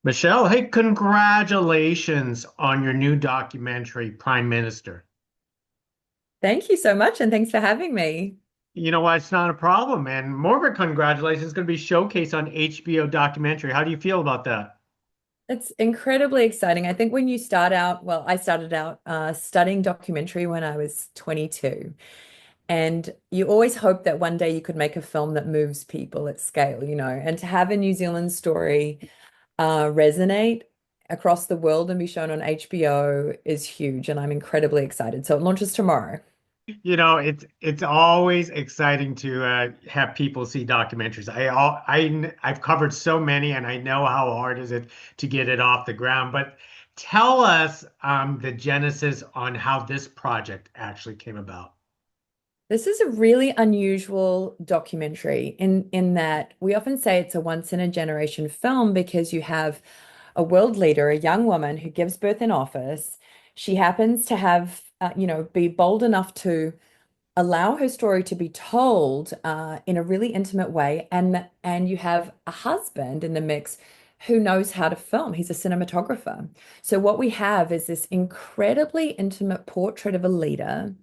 Michelle, hey, congratulations on your new documentary, Prime Minister. Thank you so much, and thanks for having me. You know what? It's not a problem, and more of a congratulations is going to be showcased on HBO documentary. How do you feel about that? It's incredibly exciting. I think when you start out, well, I started out studying documentary when I was 22. And you always hope that one day you could make a film that moves people at scale, and to have a New Zealand story resonate across the world and be shown on HBO is huge. And I'm incredibly excited. So it launches tomorrow. It's always exciting to have people see documentaries. I've covered so many, and I know how hard is it to get it off the ground. But tell us the genesis on how this project actually came about. This is a really unusual documentary in that we often say it's a once in a generation film because you have a world leader, a young woman who gives birth in office. She happens to have, be bold enough to allow her story to be told in a really intimate way, and you have a husband in the mix who knows how to film. He's a cinematographer. So what we have is this incredibly intimate portrait of a leader,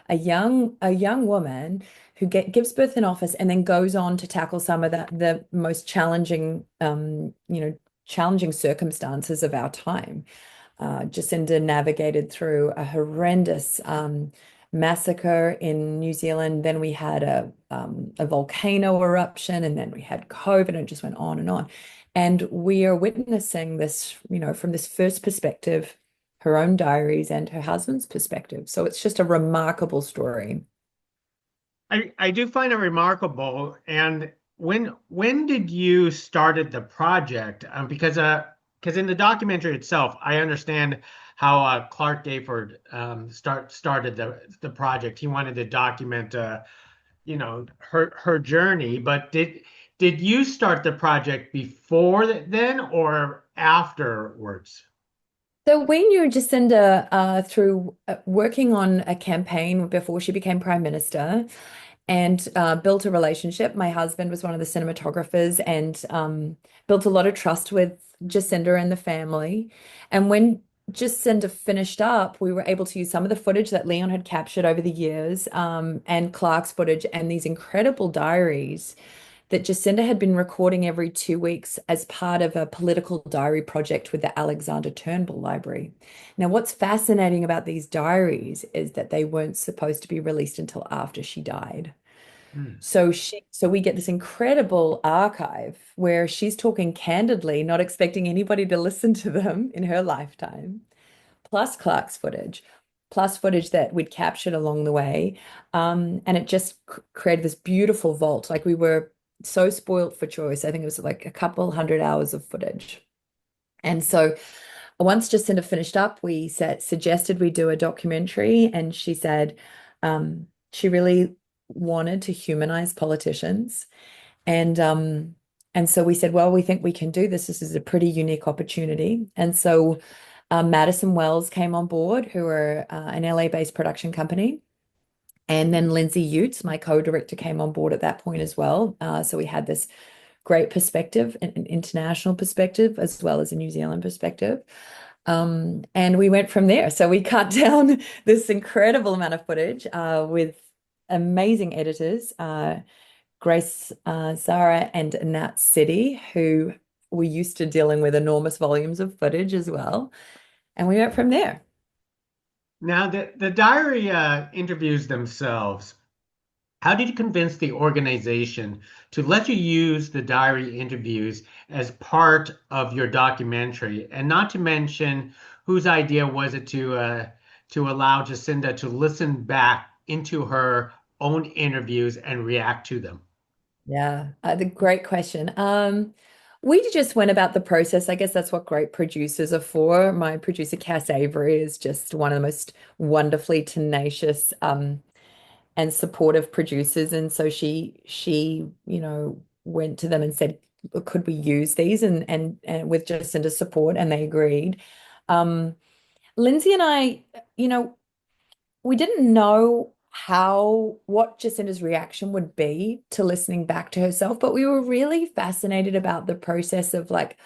a young woman who gives birth in office and then goes on to tackle some of the most challenging challenging circumstances of our time. Jacinda navigated through a horrendous massacre in New Zealand. Then we had a volcano eruption, and then we had COVID, and it just went on and on. And we are witnessing this, from this first perspective, her own diaries and her husband's perspective. So it's just a remarkable story. I do find it remarkable. And when did you started the project? Because in the documentary itself, I understand how Clark Gayford started the project. He wanted to document her journey. But did you start the project before then or afterwards? So we knew Jacinda through working on a campaign before she became Prime Minister, and built a relationship. My husband was one of the cinematographers, and built a lot of trust with Jacinda and the family. And when Jacinda finished up, we were able to use some of the footage that Leon had captured over the years, and Clark's footage, and these incredible diaries that Jacinda had been recording every 2 weeks as part of a political diary project with the Alexander Turnbull Library. Now, what's fascinating about these diaries is that they weren't supposed to be released until after she died. Hmm. So we get this incredible archive where she's talking candidly, not expecting anybody to listen to them in her lifetime, plus Clark's footage, plus footage that we'd captured along the way. And it just created this beautiful vault. Like, we were so spoilt for choice. I think it was like a couple hundred hours of footage. And so once Jacinda finished up, we suggested we do a documentary, and she said she really wanted to humanize politicians. And so we said, well, we think we can do this. This is a pretty unique opportunity. And so Madison Wells came on board, who are an LA-based production company. And then Lindsay Utes, my co-director, came on board at that point as well. So we had this great perspective, an international perspective, as well as a New Zealand perspective. And we went from there. So we cut down this incredible amount of footage with amazing editors, Grace, Zara, and Nat City, who were used to dealing with enormous volumes of footage as well. And we went from there. Now, the diary interviews themselves. How did you convince the organization to let you use the diary interviews as part of your documentary? And not to mention, whose idea was it to allow Jacinda to listen back into her own interviews and react to them? Yeah, the great question. We just went about the process. I guess that's what great producers are for. My producer, Cass Avery, is just one of the most wonderfully tenacious and supportive producers. And so she went to them and said, could we use these? And with Jacinda's support, and they agreed. Um, Lindsay and I, you know, we didn't know what Jacinda's reaction would be to listening back to herself, but we were really fascinated about the process of, like,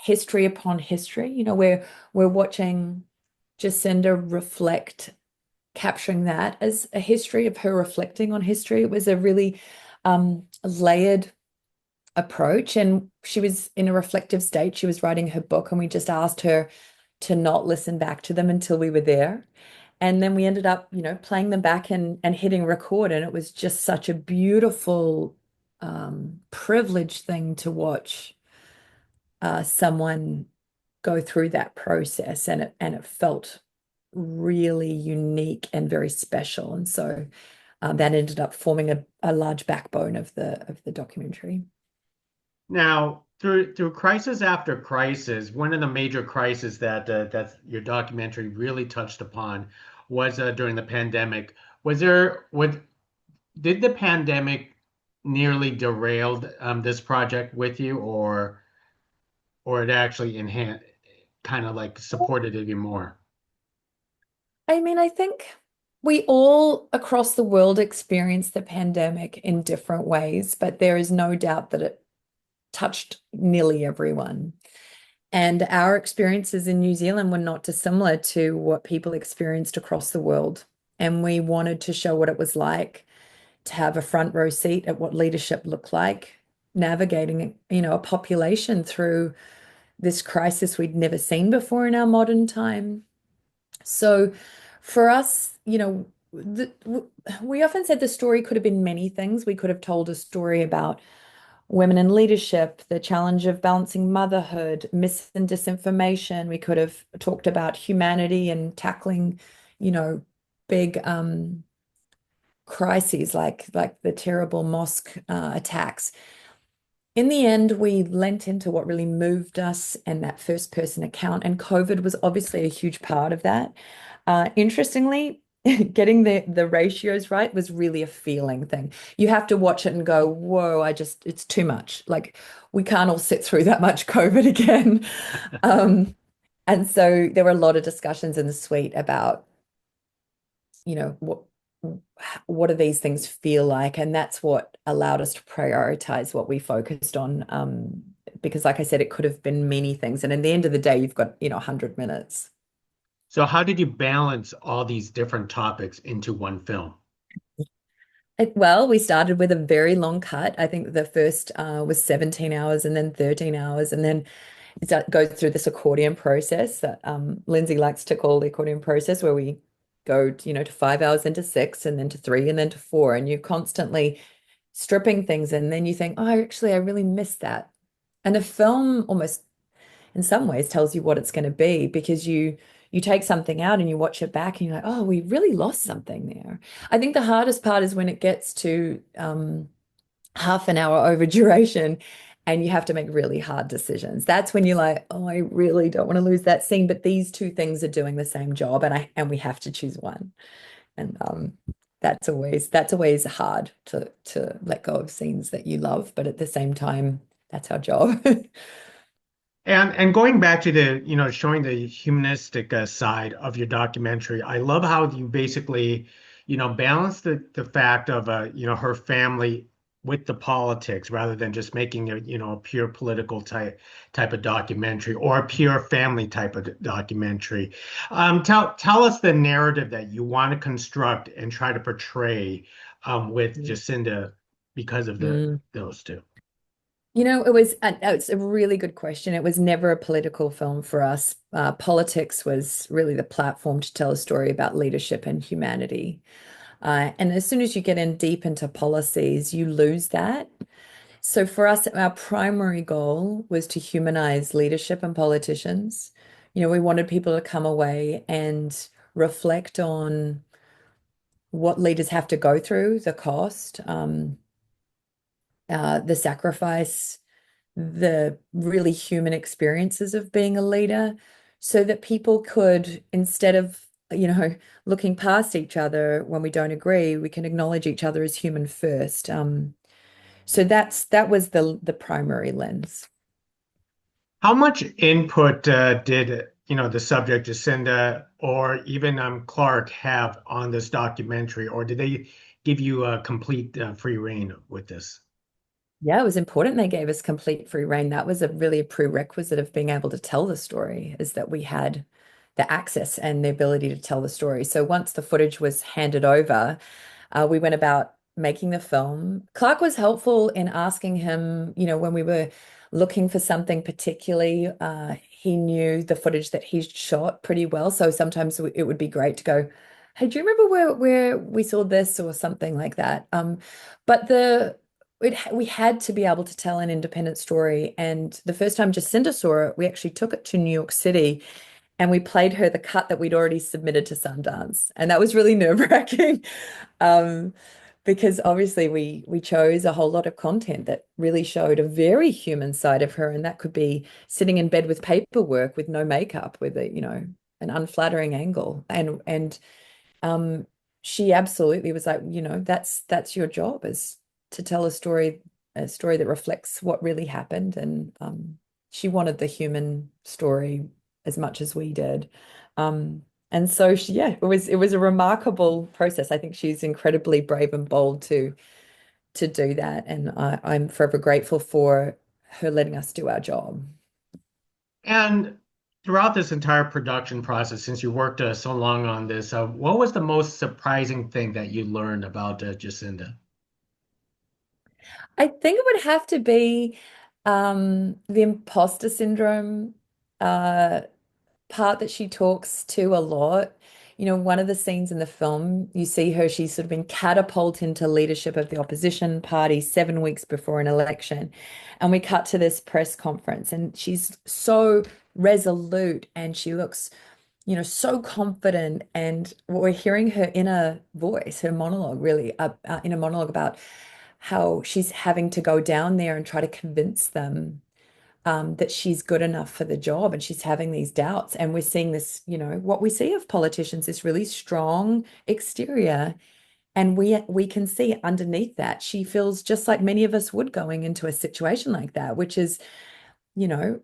history upon history. We're watching Jacinda reflect, capturing that as a history of her reflecting on history. It was a really layered approach, and she was in a reflective state. She was writing her book, and we just asked her to not listen back to them until we were there. And then we ended up, playing them back and hitting record. And it was just such a beautiful, privileged thing to watch someone go through that process. And it felt really unique and very special. And so that ended up forming a large backbone of the documentary. Now, through crisis after crisis, one of the major crises that your documentary really touched upon was during the pandemic. Did the pandemic nearly derailed this project with you, or it actually enhanced, kind of like supported it even more? I mean, I think we all across the world experience the pandemic in different ways, but there is no doubt that it touched nearly everyone. And our experiences in New Zealand were not dissimilar to what people experienced across the world. And we wanted to show what it was like to have a front row seat at what leadership looked like, navigating, a population through this crisis we'd never seen before in our modern time. So for us, we often said the story could have been many things. We could have told a story about women in leadership, the challenge of balancing motherhood, mis and disinformation. We could have talked about humanity and tackling, big crises like the terrible mosque attacks. In the end, we lent into what really moved us and that first person account, and COVID was obviously a huge part of that. Interestingly, getting the ratios right was really a feeling thing. You have to watch it and go, whoa, it's too much. Like we can't all sit through that much COVID again. And so there were a lot of discussions in the suite about, what do these things feel like? And that's what allowed us to prioritize what we focused on. Because like I said, it could have been many things. And in the end of the day, you've got, 100 minutes. So how did you balance all these different topics into one film? Well, we started with a very long cut. I think the first was 17 hours and then 13 hours. And then it goes through this accordion process that Lindsay likes to call the accordion process, where we go, to 5 hours into six and then to three and then to four. And you're constantly stripping things. And then you think, oh, actually, I really missed that. And a film almost in some ways tells you what it's going to be, because you take something out and you watch it back and you're like, oh, we really lost something there. I think the hardest part is when it gets to half an hour over duration and you have to make really hard decisions. That's when you're like, oh, I really don't want to lose that scene, but these two things are doing the same job, and we have to choose one. And that's always hard to let go of scenes that you love, but at the same time, that's our job. And going back to the, showing the humanistic side of your documentary, I love how you basically, balance the fact of her family with the politics, rather than just making a pure political type of documentary, or a pure family type of documentary. Tell us the narrative that you want to construct and try to portray with Jacinda, because of Mm. those two. It's a really good question. It was never a political film for us. Politics was really the platform to tell a story about leadership and humanity. And as soon as you get in deep into policies, you lose that. So for us, our primary goal was to humanize leadership and politicians. We wanted people to come away and reflect on what leaders have to go through, the cost, the sacrifice, the really human experiences of being a leader, so that people could, instead of, looking past each other when we don't agree, we can acknowledge each other as human first. So that was the primary lens. How much input did the subject Jacinda, or even Clark, have on this documentary, or did they give you a complete free rein with this? Yeah, it was important they gave us complete free reign. That was a really a prerequisite of being able to tell the story, is that we had the access and the ability to tell the story. So once the footage was handed over, we went about making the film. Clark was helpful in asking him, when we were looking for something particularly, he knew the footage that he shot pretty well. So sometimes it would be great to go, hey, do you remember where we saw this or something like that? But we had to be able to tell an independent story. And the first time Jacinda saw it, we actually took it to New York City and we played her the cut that we'd already submitted to Sundance. And that was really nerve-wracking. Um, because obviously we chose a whole lot of content that really showed a very human side of her, and that could be sitting in bed with paperwork with no makeup, with an unflattering angle. And um, she absolutely was like, that's your job, is to tell a story that reflects what really happened. And she wanted the human story as much as we did. And so yeah, it was a remarkable process. I think she's incredibly brave and bold to do that. And I'm forever grateful for her letting us do our job. And throughout this entire production process, since you worked so long on this, what was the most surprising thing that you learned about Jacinda? I think it would have to be the imposter syndrome uh, part that she talks to a lot. One of the scenes in the film, you see her, she's sort of been catapulted into leadership of the opposition party 7 weeks before an election. And we cut to this press conference, and she's so resolute and she looks, so confident. And we're hearing her inner voice, her monologue, really, inner monologue about how she's having to go down there and try to convince them that she's good enough for the job, and she's having these doubts. And we're seeing this, what we see of politicians, this really strong exterior, and we can see underneath that she feels just like many of us would going into a situation like that, which is, you know,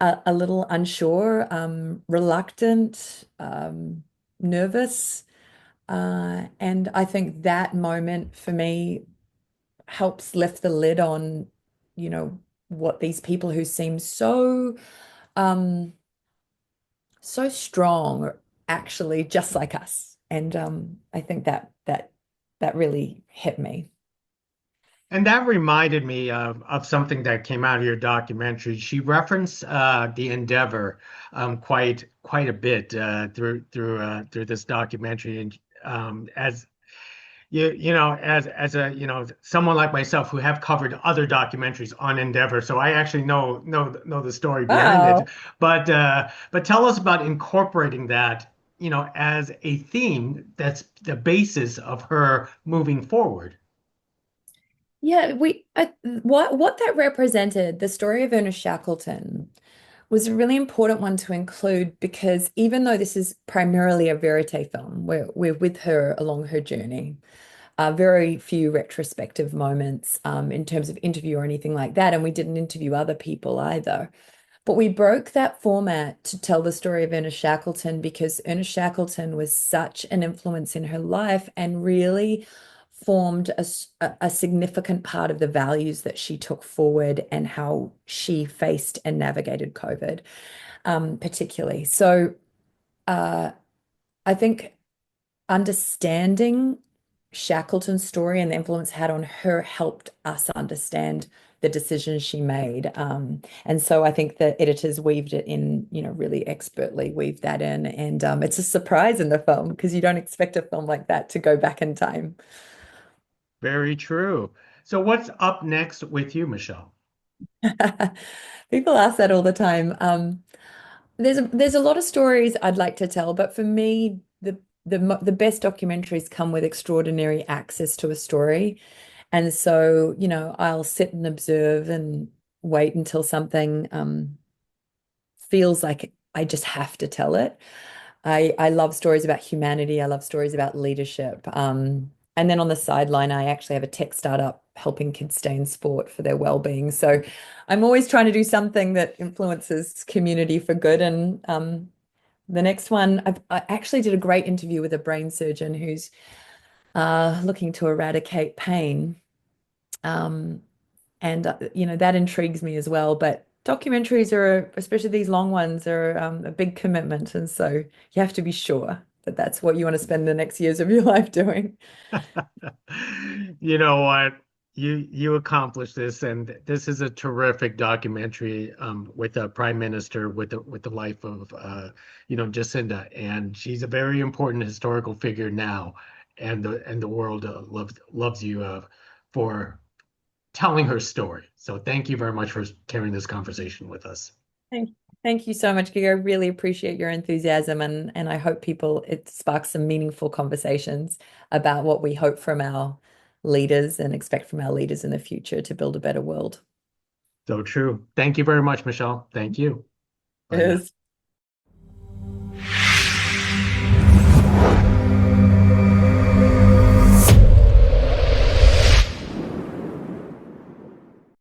a little unsure, reluctant, nervous. And I think that moment for me helps lift the lid on, you know, what these people who seem um so strong are actually just like us. And I think that really hit me. And that reminded me of something that came out of your documentary. She referenced the Endeavor quite a bit through this documentary, and as as a someone like myself who have covered other documentaries on Endeavor, so I actually know the story behind it. Wow. But tell us about incorporating that as a theme that's the basis of her moving forward. Yeah, what that represented, the story of Ernest Shackleton, was a really important one to include, because even though this is primarily a verite film, we're with her along her journey. Very few retrospective moments in terms of interview or anything like that, and we didn't interview other people either. But we broke that format to tell the story of Ernest Shackleton because Ernest Shackleton was such an influence in her life and really formed a significant part of the values that she took forward and how she faced and navigated COVID, particularly. So uh, I think understanding Shackleton's story and the influence it had on her helped us understand the decisions she made. And so I think the editors weaved it in, really expertly weaved that in. And it's a surprise in the film because you don't expect a film like that to go back in time. Very true. So what's up next with you, Michelle? People ask that all the time. There's a lot of stories I'd like to tell, but for me, the best documentaries come with extraordinary access to a story. And so, I'll sit and observe and wait until something feels like I just have to tell it. I love stories about humanity. I love stories about leadership. And then on the sideline, I actually have a tech startup helping kids stay in sport for their well-being. So I'm always trying to do something that influences community for good. And the next one, I actually did a great interview with a brain surgeon who's looking to eradicate pain. Um, and that intrigues me as well. But documentaries are, especially these long ones, are a big commitment, and so you have to be sure that that's what you want to spend the next years of your life doing. You know what? You accomplished this, and this is a terrific documentary with the Prime Minister, with the life of Jacinda, and she's a very important historical figure now, and the world loves you for telling her story. So thank you very much for carrying this conversation with us. Thank, thank you so much, Giga. I really appreciate your enthusiasm, and I hope it sparks some meaningful conversations about what we hope from our leaders and expect from our leaders in the future to build a better world. So true. Thank you very much, Michelle. Thank you. Bye now. Yes.